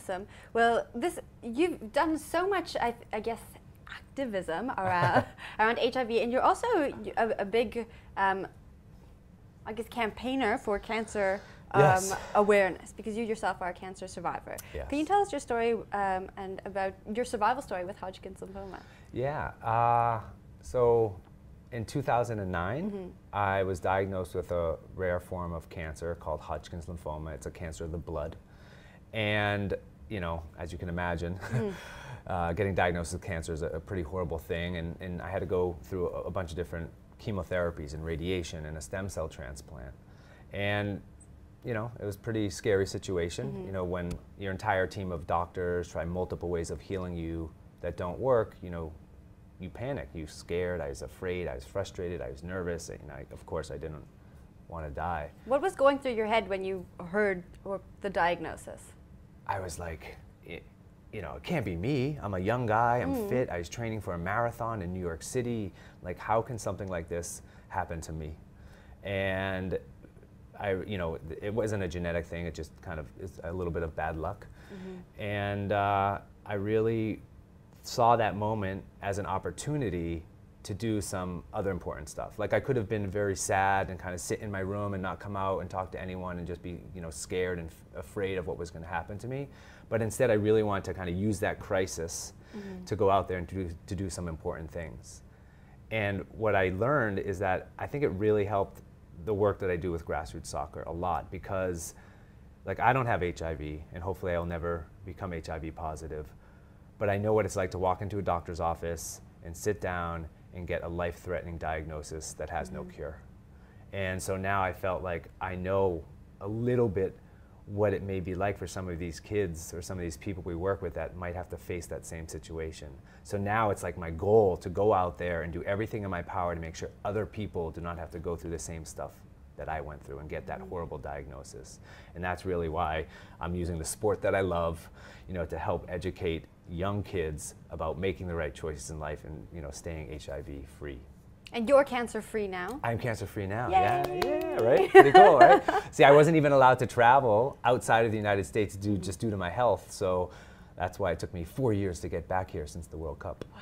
Awesome. Well, you've done so much, I guess, activism around HIV, and you're also a big, I guess, campaigner for cancer awareness, because you yourself are a cancer survivor. Yes. Can you tell us your story and about your survival story with Hodgkin's lymphoma? Yeah. So in 2009, I was diagnosed with a rare form of cancer called Hodgkin's lymphoma. It's a cancer of the blood. And, you know, as you can imagine, getting diagnosed with cancer is a pretty horrible thing. And I had to go through a bunch of different chemotherapies and radiation and a stem cell transplant. And, you know, it was a pretty scary situation. You know, when your entire team of doctors try multiple ways of healing you that don't work, you know, you panic, you're scared, I was afraid, I was frustrated, I was nervous, and of course I didn't want to die. What was going through your head when you heard the diagnosis? I was like, you know, it can't be me. I'm a young guy, I'm fit, I was training for a marathon in New York City. Like, how can something like this happen to me? And you know, it wasn't a genetic thing, it just kind of is a little bit of bad luck. And I really saw that moment as an opportunity to do some other important stuff. Like, I could have been very sad and kind of sit in my room and not come out and talk to anyone and just be, you know, scared and afraid of what was going to happen to me. But instead, I really wanted to kind of use that crisis to go out there and to do some important things. And what I learned is that I think it really helped the work that I do with grassroots soccer a lot, because, like, I don't have HIV, and hopefully I'll never become HIV positive. But I know what it's like to walk into a doctor's office and sit down and get a life-threatening diagnosis that has no cure. And so now I felt like I know a little bit what it may be like for some of these kids or some of these people we work with that might have to face that same situation. So now it's like my goal to go out there and do everything in my power to make sure other people do not have to go through the same stuff that I went through and get that horrible diagnosis. And that's really why I'm using the sport that I love, you know, to help educate young kids about making the right choices in life and, you know, staying HIV free. And you're cancer free now? I'm cancer free now. Yay. Yeah, right? Pretty cool, right? See, I wasn't even allowed to travel outside of the United States just due to my health, so that's why it took me 4 years to get back here since the World Cup. Wow.